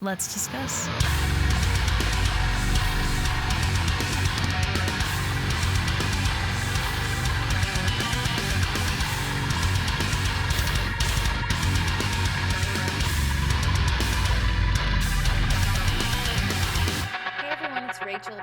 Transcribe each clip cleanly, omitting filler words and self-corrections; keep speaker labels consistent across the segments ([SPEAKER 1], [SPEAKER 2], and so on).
[SPEAKER 1] Let's discuss.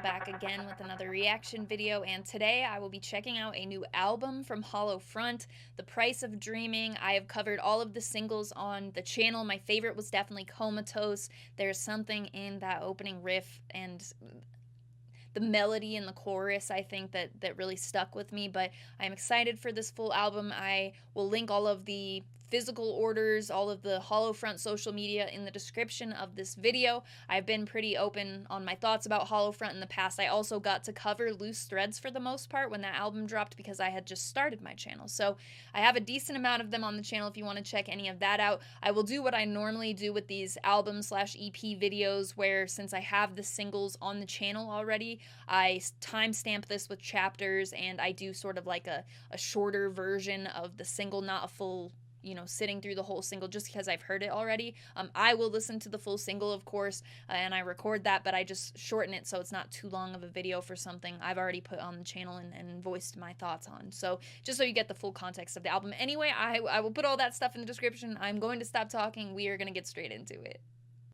[SPEAKER 2] Back again with another reaction video, and today I will be checking out a new album from Hollow Front, The Price of Dreaming. I have covered all of the singles on the channel. My favorite was definitely Comatose. There's something in that opening riff and the melody in the chorus, I think, that really stuck with me, but I'm excited for this full album. I will link all of the physical orders, all of the Hollow Front social media in the description of this video. I've been pretty open on my thoughts about Hollow Front in the past. I also got to cover Loose Threads for the most part when that album dropped because I had just started my channel. So I have a decent amount of them on the channel if you want to check any of that out. I will do what I normally do with these album/EP videos, where since I have the singles on the channel already, I timestamp this with chapters and I do sort of like a shorter version of the single, not a full, sitting through the whole single just because I've heard it already. I will listen to the full single, of course, and I record that, but I just shorten it so it's not too long of a video for something I've already put on the channel and voiced my thoughts on. So just so you get the full context of the album. Anyway, I will put all that stuff in the description. I'm going to stop talking. We are going to get straight into it.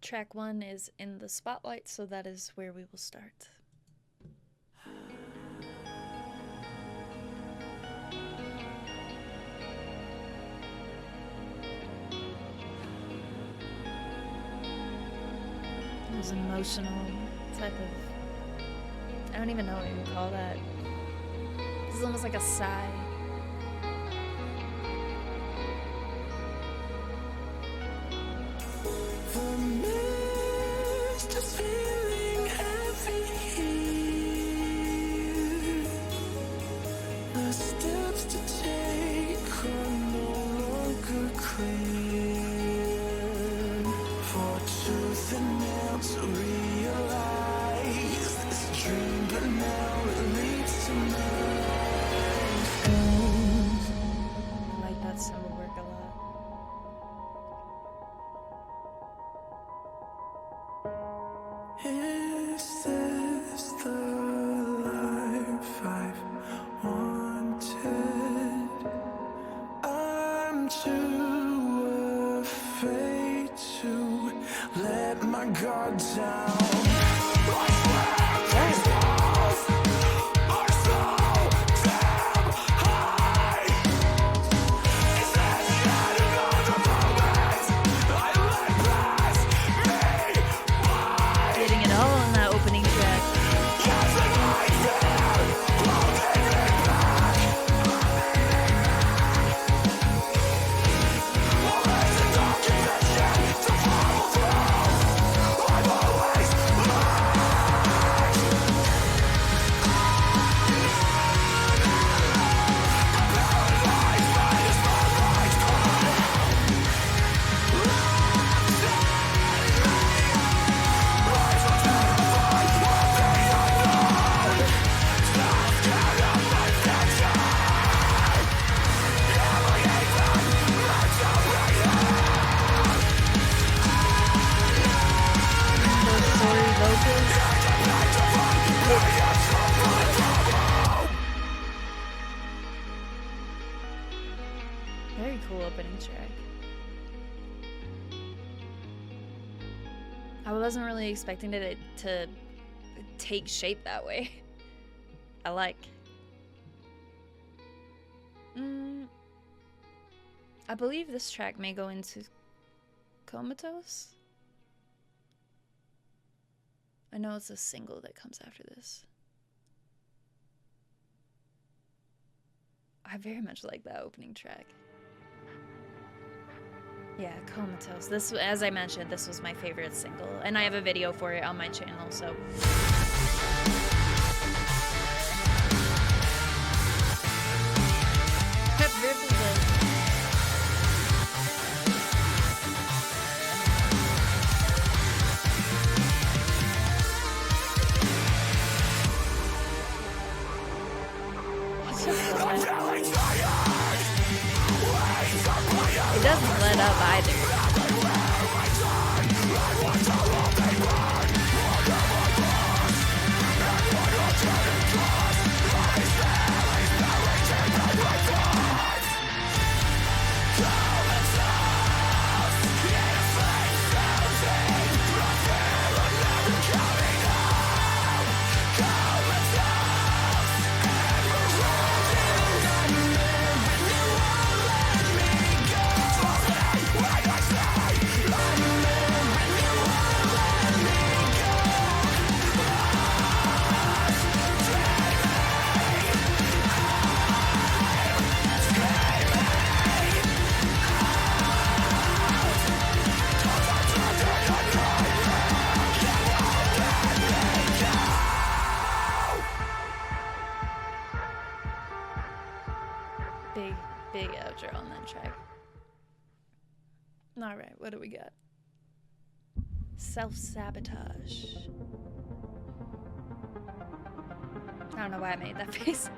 [SPEAKER 2] Track 1 is In the Spotlight, so that is where we will start. It was emotional type of, I don't even know what you would call that. This is almost like a sigh.
[SPEAKER 3] The mist is feeling heavy here. The steps to take are no longer clear. For truth and now to realize this dream, but now it leads to mine.
[SPEAKER 2] I like that symbol work a lot.
[SPEAKER 3] Is this the life I've wanted? I'm too afraid to let my guard down.
[SPEAKER 2] Getting it all on that opening track. Very cool opening track. I wasn't really expecting it to take shape that way. I like. I believe this track may go into Comatose. I know it's a single that comes after this. I very much like that opening track. Yeah, Comatose. This, as I mentioned, this was my favorite single, and I have a video for it on my channel, so. That riff is It doesn't let up either. All right, what do we got? Self-sabotage. I don't know why I made that face.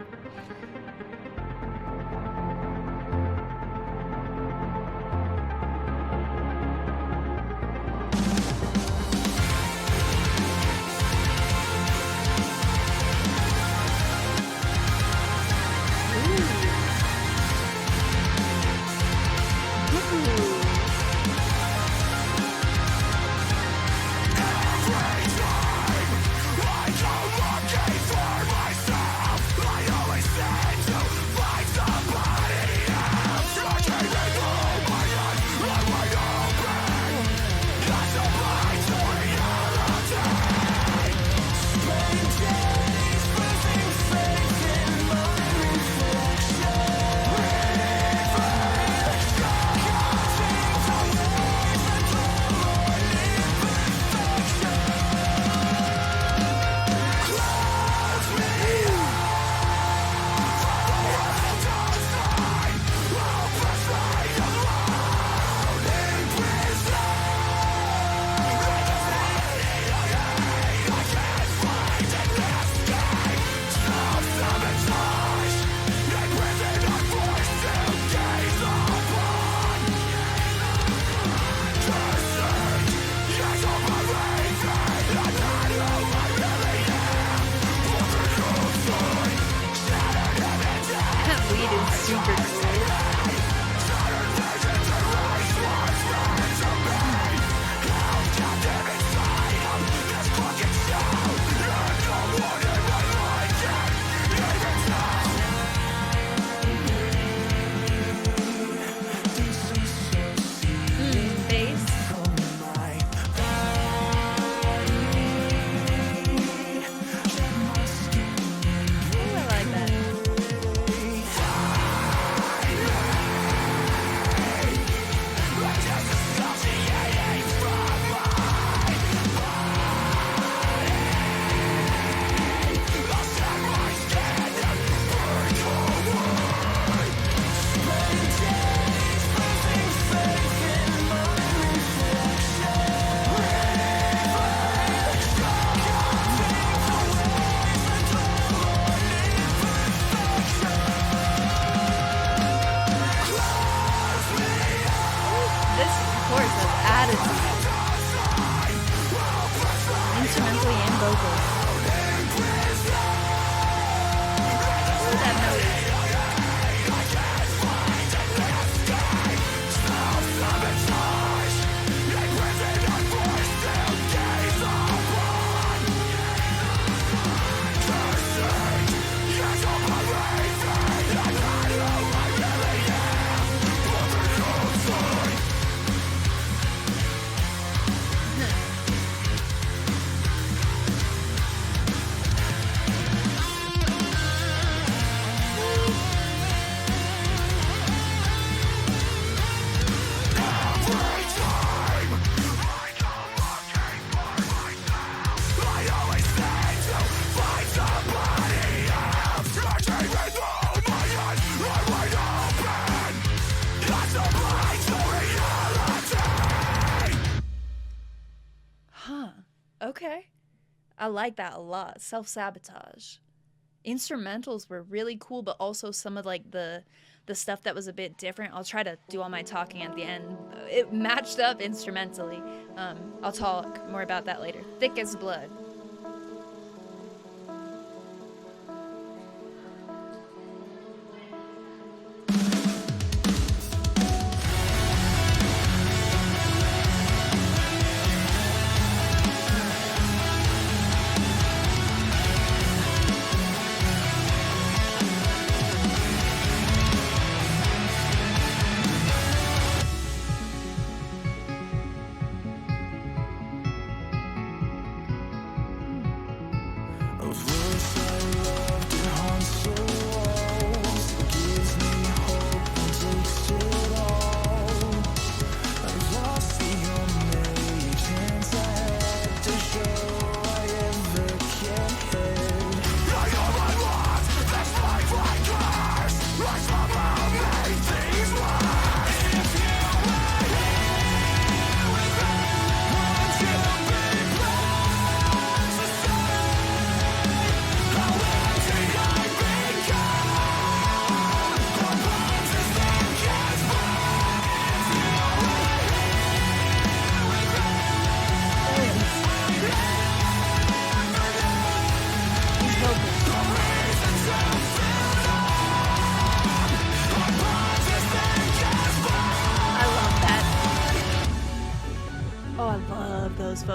[SPEAKER 2] Super cool. Bass. Ooh, I like that. This, of course, has attitude. Instrumentally and vocally. Ooh, that note. Huh. Okay. I like that a lot. Self-sabotage. Instrumentals were really cool, but also some of like the stuff that was a bit different. I'll try to do all my talking at the end. It matched up instrumentally. I'll talk more about that later. Thick as Blood.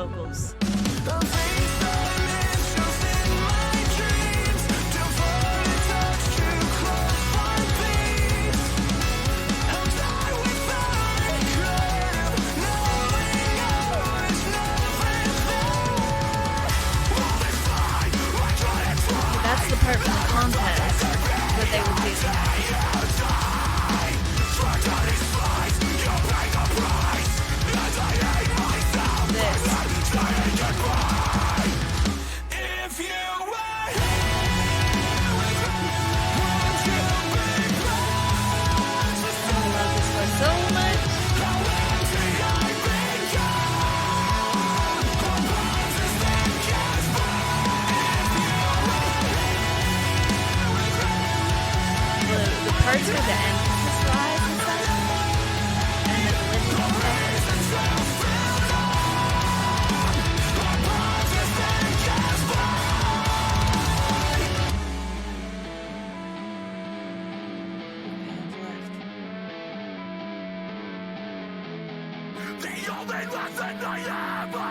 [SPEAKER 2] vocals. That's the part from the contest that they were chasing after. This. I love this one so much. The parts where the emphasis lies and such, and the delivery and stuff.
[SPEAKER 3] The only lesson I ever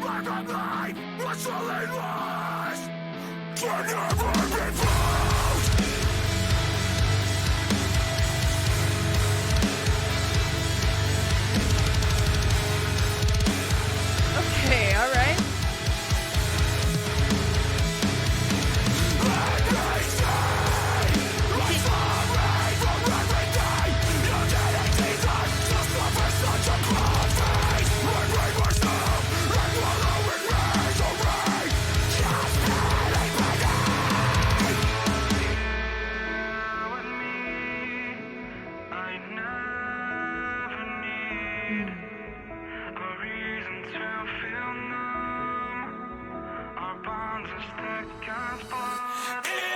[SPEAKER 3] learned from life was truly lost to never be found.
[SPEAKER 2] Okay, alright.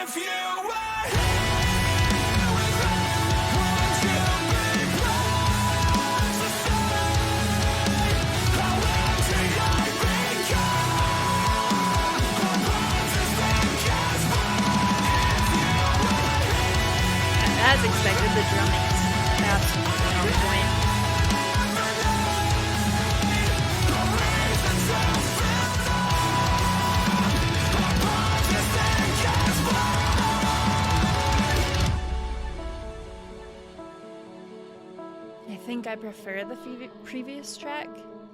[SPEAKER 3] If you were
[SPEAKER 2] As expected, the drumming is absolutely on point. I think I prefer the previous track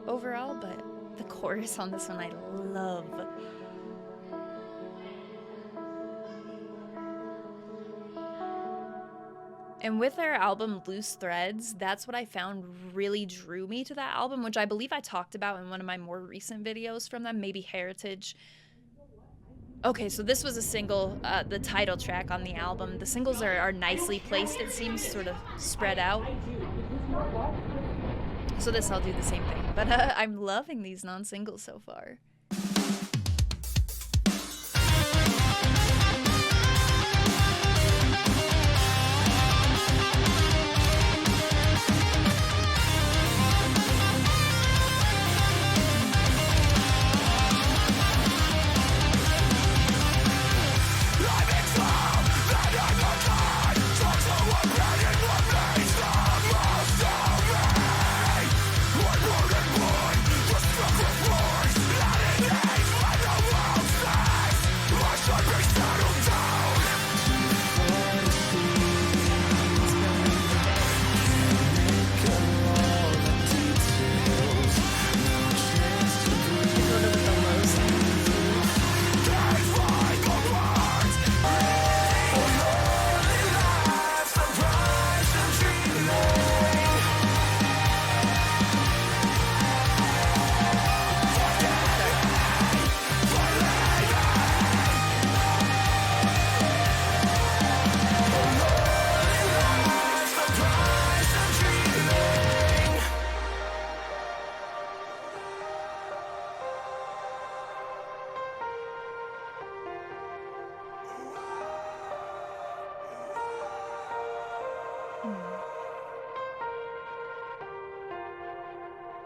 [SPEAKER 2] overall, but the chorus on this one I love. And with their album Loose Threads, that's what I found really drew me to that album, which I believe I talked about in one of my more recent videos from them, maybe Heritage. Okay, so this was a single, the title track on the album. The singles are nicely placed, it seems, sort of spread out. So this I'll do the same thing. But I'm loving these non-singles so far.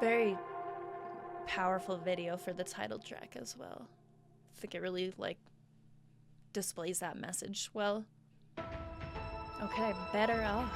[SPEAKER 2] Very powerful video for the title track as well. I think it really displays that message well. Okay, Better Off.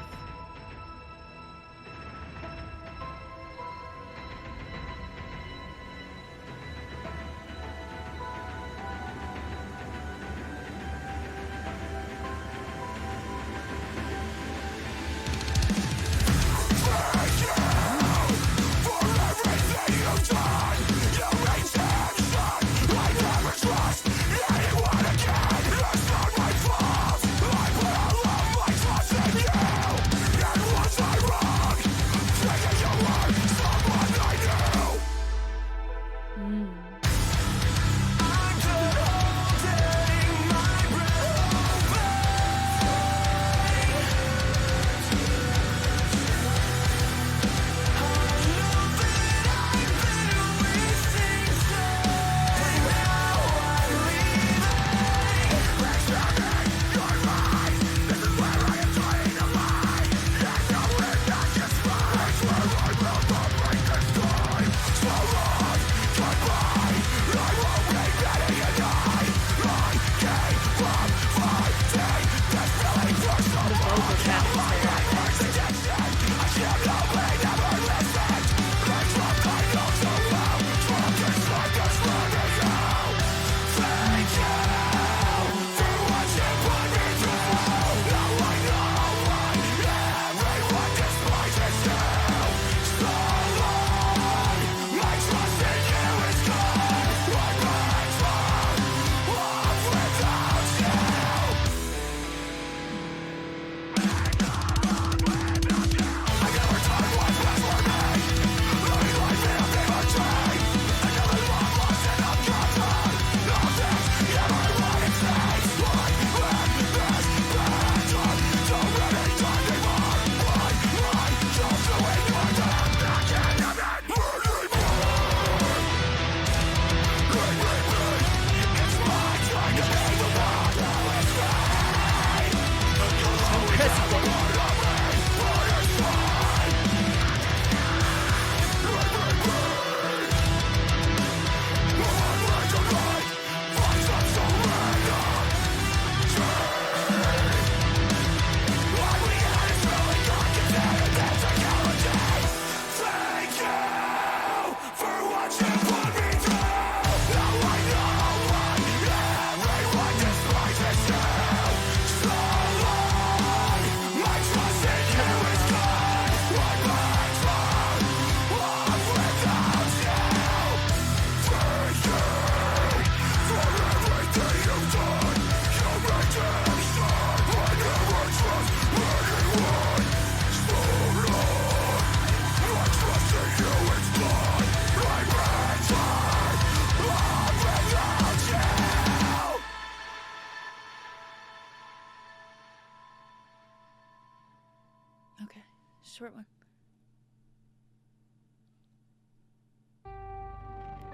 [SPEAKER 2] short one.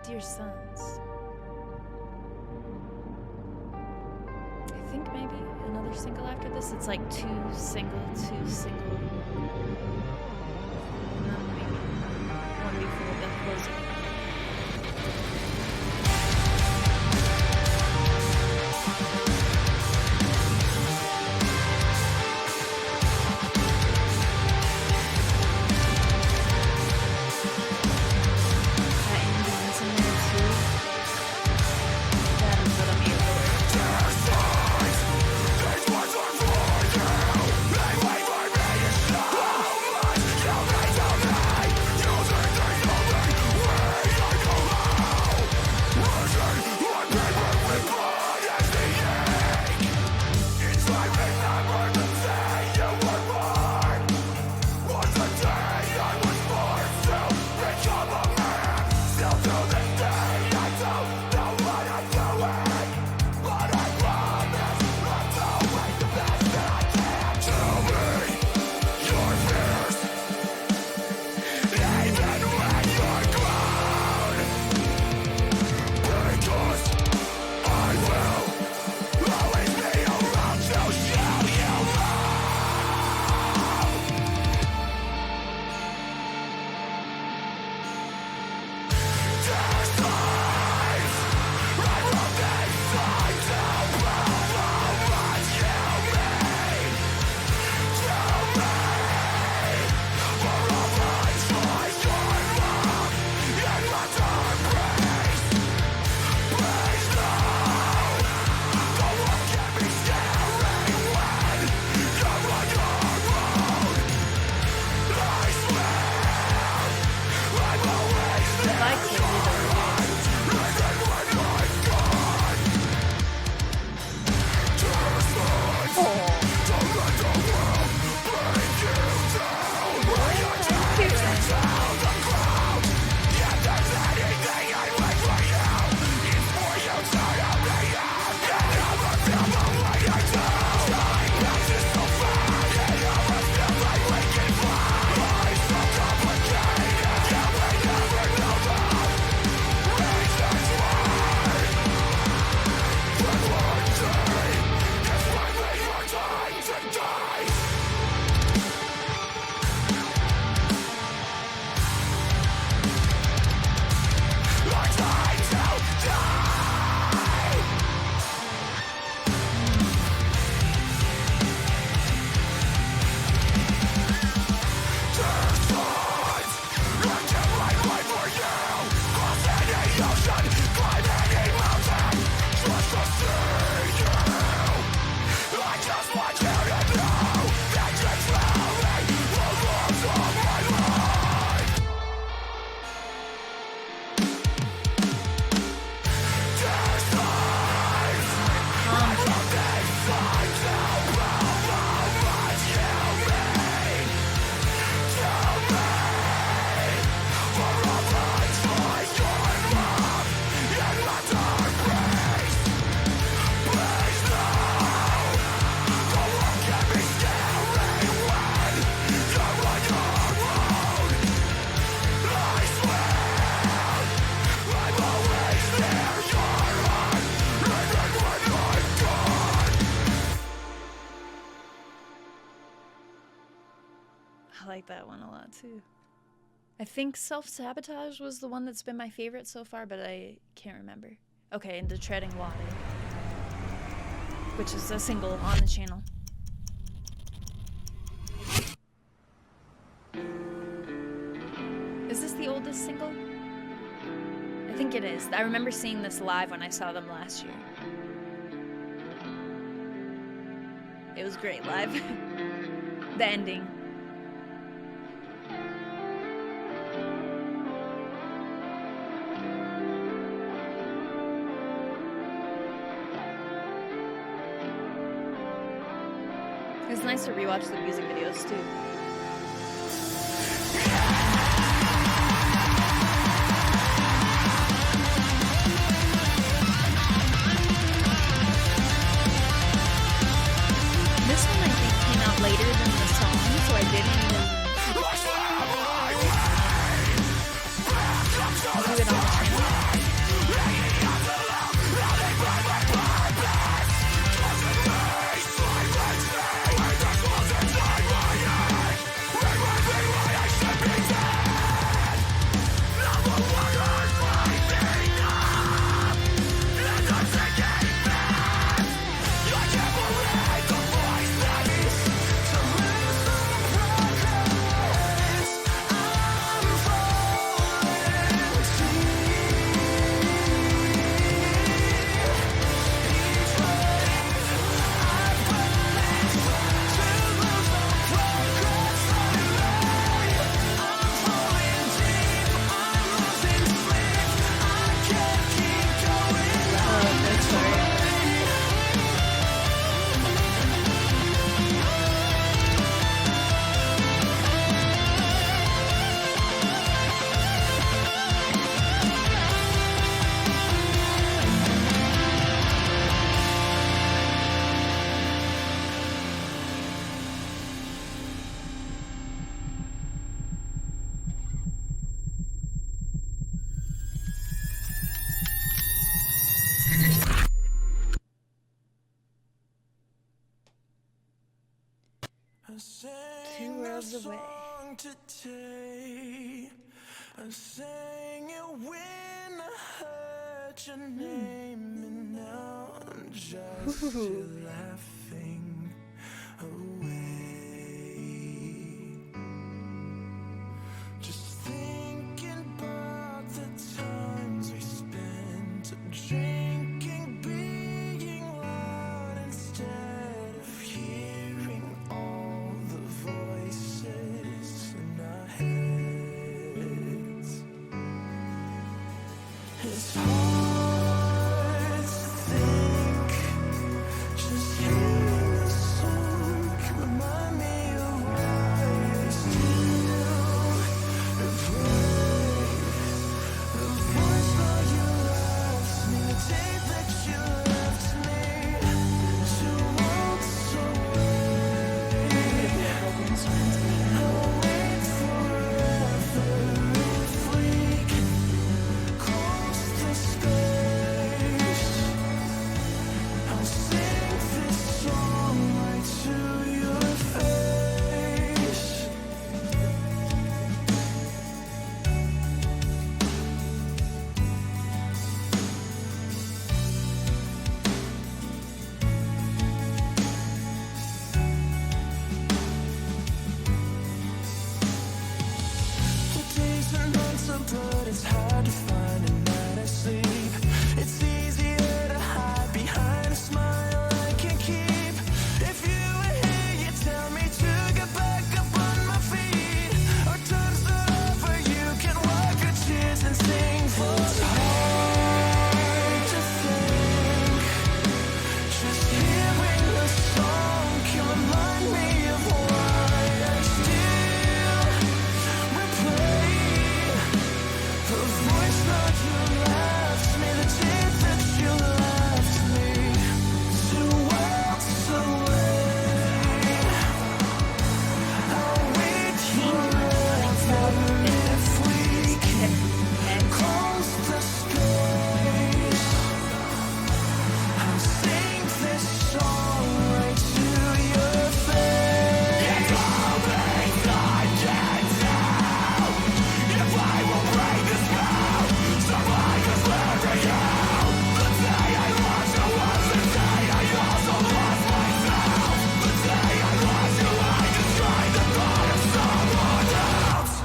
[SPEAKER 2] Dear Sons. I think maybe another single after this. It's like two single. And then maybe one before the closing. I like that one a lot too. I think Self-Sabotage was the one that's been my favorite so far, but I can't remember. Okay, and The Treading Water, which is a single on the channel. Is this the oldest single? I think it is. I remember seeing this live when I saw them last year. It was great live. The ending. It's nice to rewatch the music videos too. This one I think came out later than the song, so I didn't even 2 worlds away.
[SPEAKER 3] Today, I sang it when I heard your name, and now I'm just laughing away. Just thinking about the times we spent drinking, being loud instead of hearing all the voices in our heads. It's hard to think, just hearing the song can remind me of what I used to replay. The voice that you left me, the day that you left me, to walk away. I'll wait forever if we can cross the space. I'll sing this song right to your face. The days and months are blurred, it's hard to find a night I sleep. It's easier to hide behind a smile I can keep. If you were here, you'd tell me to get back up on my feet. Our time's not over, you can wipe your tears and sing for me. It's hard to think, just hearing the song can remind me of why I still replay. The voice that you left me, the day that you left me, to walk away. I'll wait forever if we can close the space. I'll sing this song right to your face. It's all things I can tell. If I will break the spell, survive is letting you. The day I lost you was the day I also lost myself. The day I lost you, I destroyed the thought of someone else.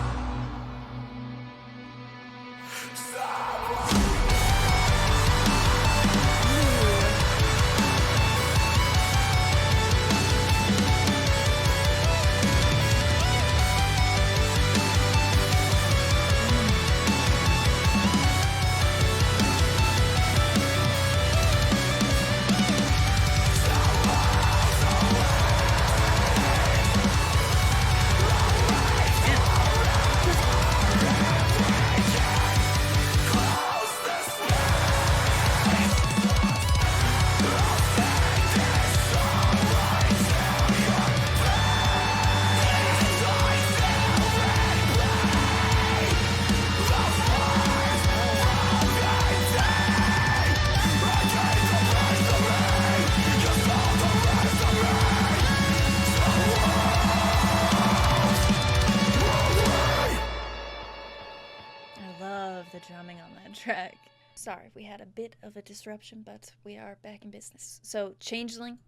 [SPEAKER 2] I love the drumming on that track. Sorry, we had a bit of a disruption, but we are back in business. So, Changeling.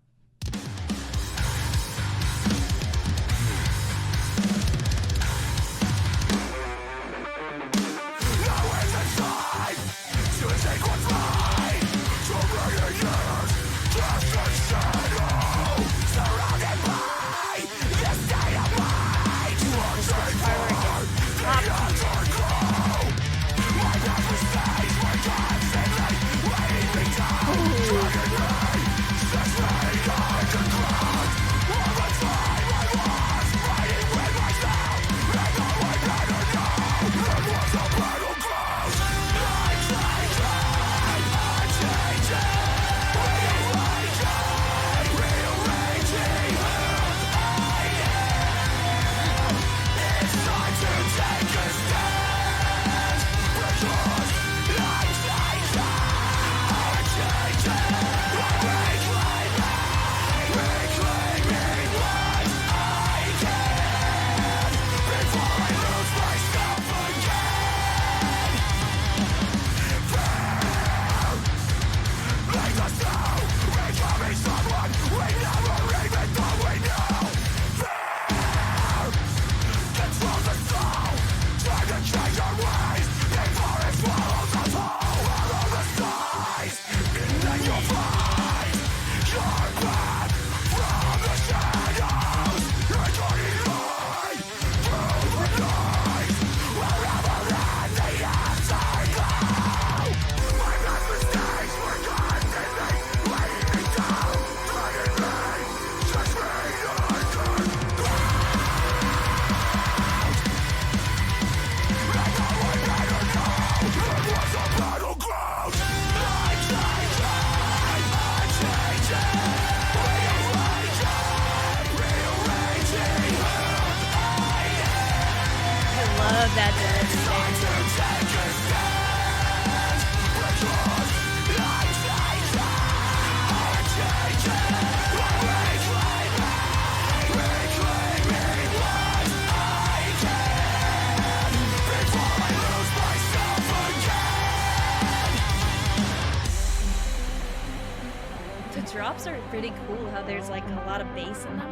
[SPEAKER 2] drops are pretty cool, how there's like a lot of bass in them.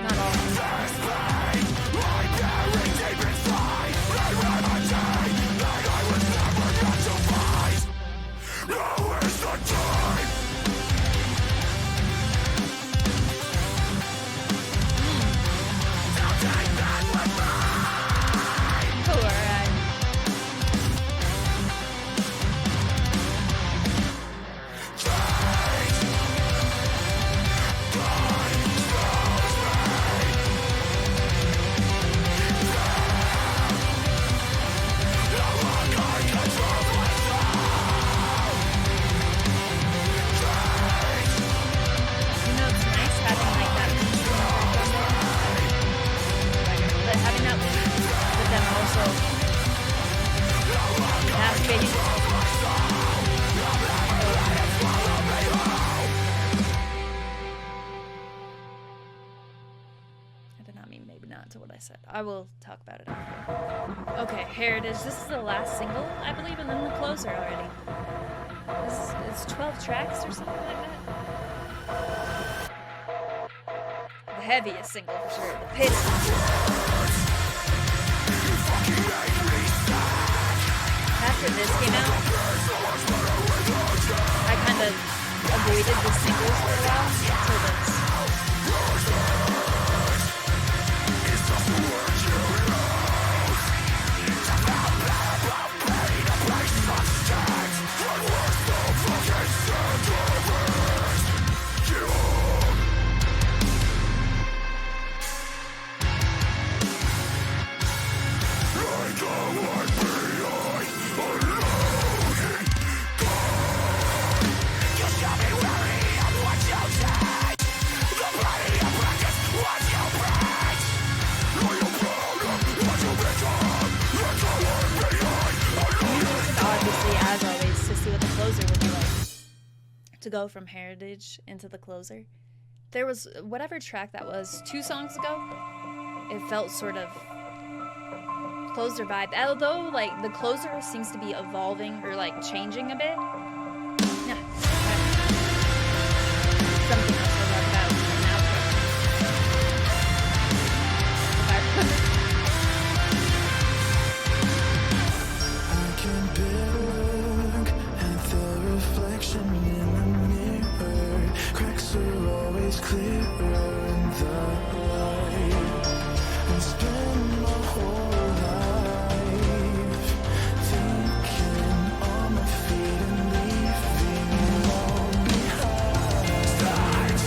[SPEAKER 2] Not all of to what I said. I will talk about it after. Okay, Heritage. This is the last single, I believe, and then the closer already. It's 12 tracks or something like that. The heaviest single for sure. The Pit. After this came out, I kind of avoided the singles for a while until this. To go from Heritage into the closer. There was whatever track that was 2 songs ago. It felt sort of closer vibe. Although like the closer seems to be evolving or like changing a bit. Yeah. Something else I love about an outro.
[SPEAKER 3] I can look at the reflection in the mirror. Cracks are always clearer in the light. And spend my whole life thinking on my feet and leaving it all behind. Start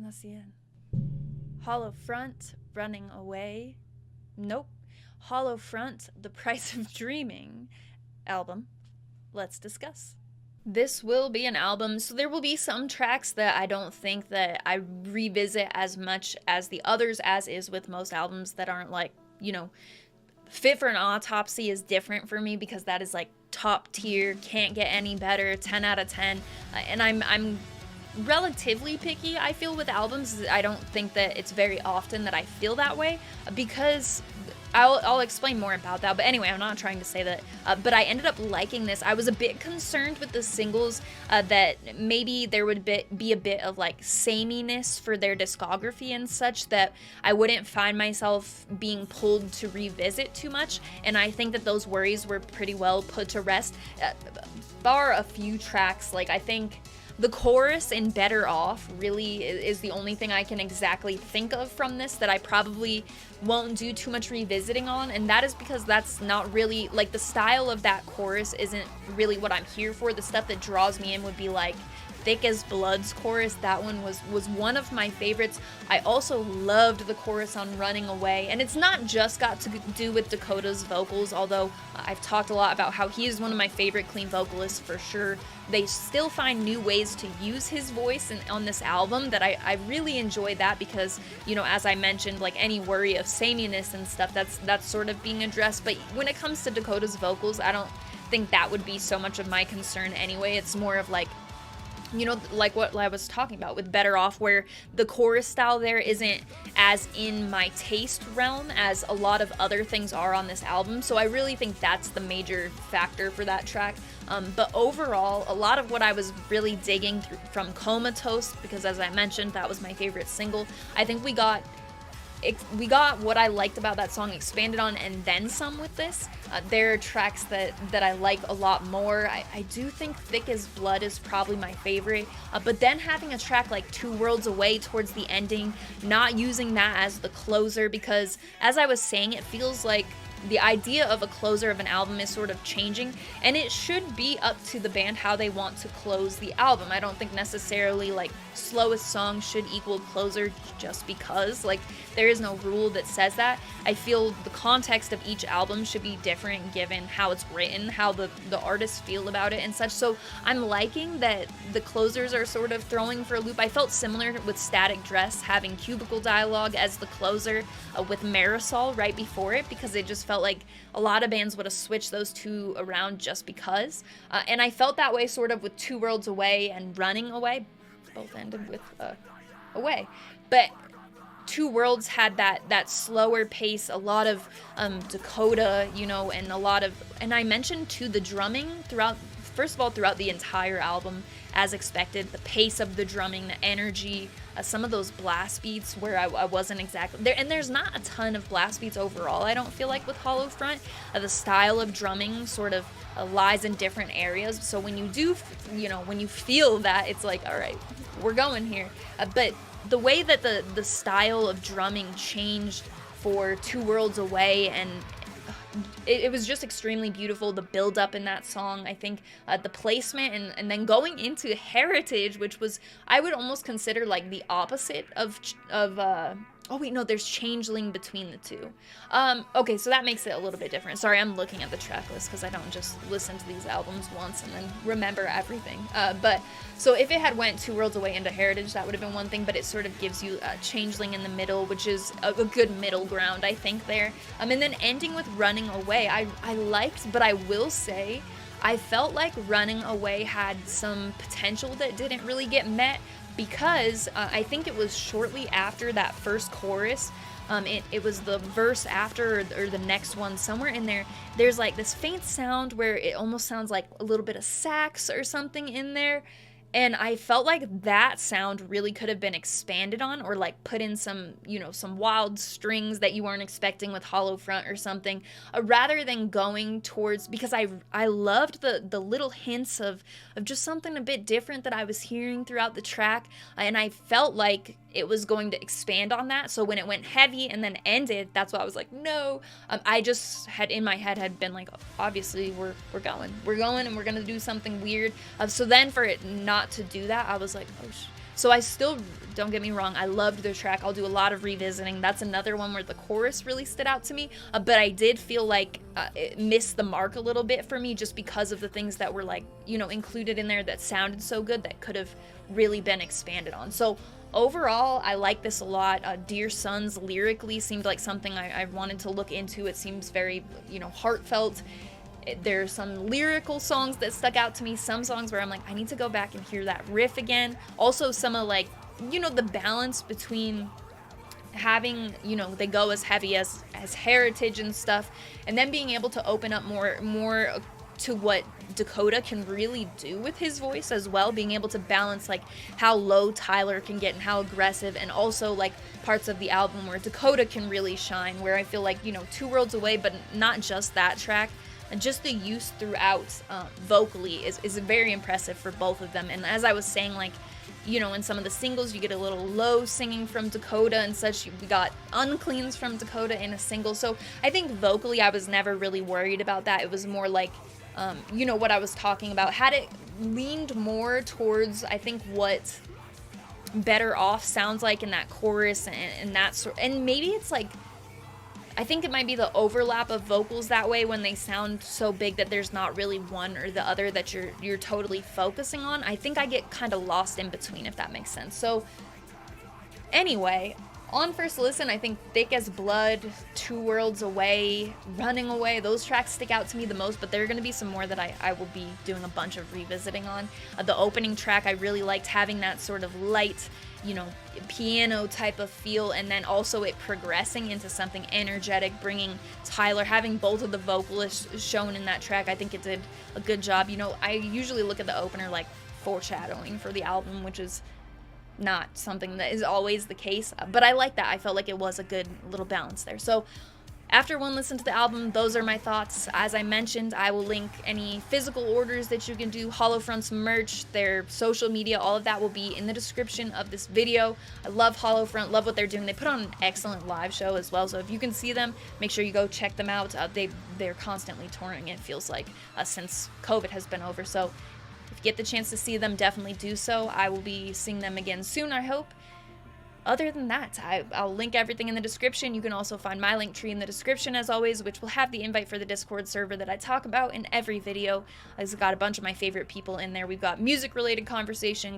[SPEAKER 2] And that's the end. Hollow Front, Running Away. Nope. Hollow Front, The Price of Dreaming album. Let's discuss. This will be an album, so there will be some tracks that I don't think that I revisit as much as the others, as is with most albums that aren't like, Fit for an Autopsy is different for me because that is like top tier, can't get any better, 10 out of 10. And I'm relatively picky, I feel, with albums. I don't think that it's very often that I feel that way because I'll explain more about that. But anyway, I'm not trying to say that. But I ended up liking this. I was a bit concerned with the singles that maybe there would be a bit of like sameness for their discography and such, that I wouldn't find myself being pulled to revisit too much. And I think that those worries were pretty well put to rest. Bar a few tracks, like I think the chorus in Better Off really is the only thing I can exactly think of from this that I probably won't do too much revisiting on, and that is because that's not really, like, the style of that chorus isn't really what I'm here for. The stuff that draws me in would be like Thick as Blood's chorus. That one was one of my favorites. I also loved the chorus on Running Away, and it's not just got to do with Dakota's vocals, although I've talked a lot about how he is one of my favorite clean vocalists for sure. They still find new ways to use his voice on this album that I really enjoy that because, as I mentioned, like any worry of sameness and stuff, that's sort of being addressed. But when it comes to Dakota's vocals, I don't think that would be so much of my concern anyway. It's more of like, like what I was talking about with Better Off, where the chorus style there isn't as in my taste realm as a lot of other things are on this album. So I really think that's the major factor for that track. But overall, a lot of what I was really digging from Comatose, because as I mentioned, that was my favorite single. I think we got what I liked about that song expanded on and then some with this. There are tracks that I like a lot more. I do think Thick as Blood is probably my favorite, but then having a track like Two Worlds Away towards the ending, not using that as the closer, because as I was saying, it feels like the idea of a closer of an album is sort of changing, and it should be up to the band how they want to close the album. I don't think necessarily like slowest song should equal closer just because, like, there is no rule that says that. I feel the context of each album should be different given how it's written, how the artists feel about it and such. So I'm liking that the closers are sort of throwing for a loop. I felt similar with Static Dress having Cubicle Dialogue as the closer with Marisol right before it, because it just felt like a lot of bands would have switched those two around just because. And I felt that way sort of with Two Worlds Away and Running Away. Both ended with away. But Two Worlds had that slower pace, a lot of Dakota, and a lot of, and I mentioned too the drumming throughout the entire album, as expected, the pace of the drumming, the energy, some of those blast beats where I wasn't exactly there, and there's not a ton of blast beats overall, I don't feel like, with Hollow Front. The style of drumming sort of lies in different areas, so when you do, when you feel that, it's like, all right, we're going here. But the way that the style of drumming changed for Two Worlds Away, and it was just extremely beautiful. The build up in that song, I think, the placement, and then going into Heritage, which was, I would almost consider like the opposite of oh wait, no, there's Changeling between the two. Okay, so that makes it a little bit different. Sorry, I'm looking at the track list because I don't just listen to these albums once and then remember everything. But so if it had went Two Worlds Away into Heritage, that would have been one thing, but it sort of gives you Changeling in the middle, which is a good middle ground, I think, there. And then ending with Running Away, I liked, but I will say, I felt like Running Away had some potential that didn't really get met, because I think it was shortly after that first chorus, it was the verse after or the next one, somewhere in there, there's like this faint sound where it almost sounds like a little bit of sax or something in there. And I felt like that sound really could have been expanded on, or like put in some, some wild strings that you weren't expecting with Hollow Front or something, rather than going towards, because I loved the little hints of just something a bit different that I was hearing throughout the track, and I felt like it was going to expand on that. So when it went heavy and then ended, that's why I was like, no. I just had in my head had been like, obviously we're going and we're gonna do something weird. So then for it not to do that, I was like, oh So I still, don't get me wrong, I loved the track. I'll do a lot of revisiting. That's another one where the chorus really stood out to me, but I did feel like it missed the mark a little bit for me, just because of the things that were, like, you know, included in there that sounded so good that could have really been expanded on. So overall, I like this a lot. Dear Sons lyrically seemed like something I wanted to look into. It seems very, you know, heartfelt. There's some lyrical songs that stuck out to me, some songs where I'm like, I need to go back and hear that riff again. Also, some of, like, you know, the balance between having, you know, they go as heavy as heritage and stuff, and then being able to open up more to what Dakota can really do with his voice as well, being able to balance, like, how low Tyler can get and how aggressive, and also, like, parts of the album where Dakota can really shine, where I feel like, you know, 2 Worlds Away, but not just that track, and just the use throughout vocally is very impressive for both of them. And as I was saying, like, you know, in some of the singles you get a little low singing from Dakota and such. We got uncleans from Dakota in a single, so I think vocally I was never really worried about that. It was more like, you know, what I was talking about, had it leaned more towards, I think, what Better Off sounds like in that chorus and that sort, and maybe it's like, I think it might be the overlap of vocals that way, when they sound so big that there's not really one or the other that you're totally focusing on. I think I get kind of lost in between, if that makes sense. So anyway, on first listen, I think Thick as Blood, 2 Worlds Away, Running Away, those tracks stick out to me the most, but there are going to be some more that I will be doing a bunch of revisiting on. The opening track, I really liked having that sort of light, you know, piano type of feel, and then also it progressing into something energetic, bringing Tyler, having both of the vocalists shown in that track. I think it did a good job. You know, I usually look at the opener like foreshadowing for the album, which is not something that is always the case, but I like that. I felt like it was a good little balance there. So after one listen to the album, those are my thoughts. As I mentioned, I will link any physical orders that you can do, Hollowfront's merch, their social media, all of that will be in the description of this video. I love Hollowfront, love what they're doing. They put on an excellent live show as well, so if you can see them, make sure you go check them out. They're constantly touring, it feels like, since COVID has been over, so if you get the chance to see them, definitely do so. I will be seeing them again soon, I hope. Other than that, I'll link everything in the description. You can also find my link tree in the description, as always, which will have the invite for the Discord server that I talk about in every video. I've got a bunch of my favorite people in there. We've got music-related conversation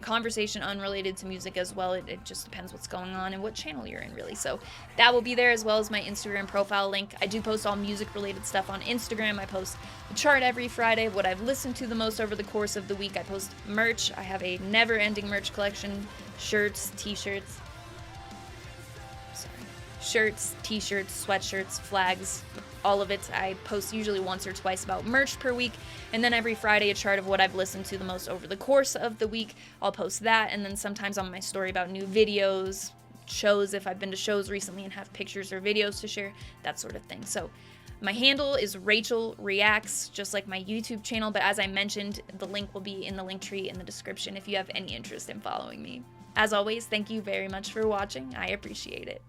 [SPEAKER 2] unrelated to music as well. It just depends what's going on and what channel you're in, really. So that will be there, as well as my Instagram profile link. I do post all music-related stuff on Instagram. I post a chart every Friday of what I've listened to the most over the course of the week. I post merch. I have a never-ending merch collection, shirts, t-shirts, sweatshirts, flags, all of it. I post usually once or twice about merch per week, and then every Friday a chart of what I've listened to the most over the course of the week. I'll post that, and then sometimes on my story about new videos, shows, if I've been to shows recently and have pictures or videos to share, that sort of thing. So my handle is Rachel Reacts, just like my YouTube channel, but as I mentioned, the link will be in the link tree in the description if you have any interest in following me. As always, thank you very much for watching. I appreciate it.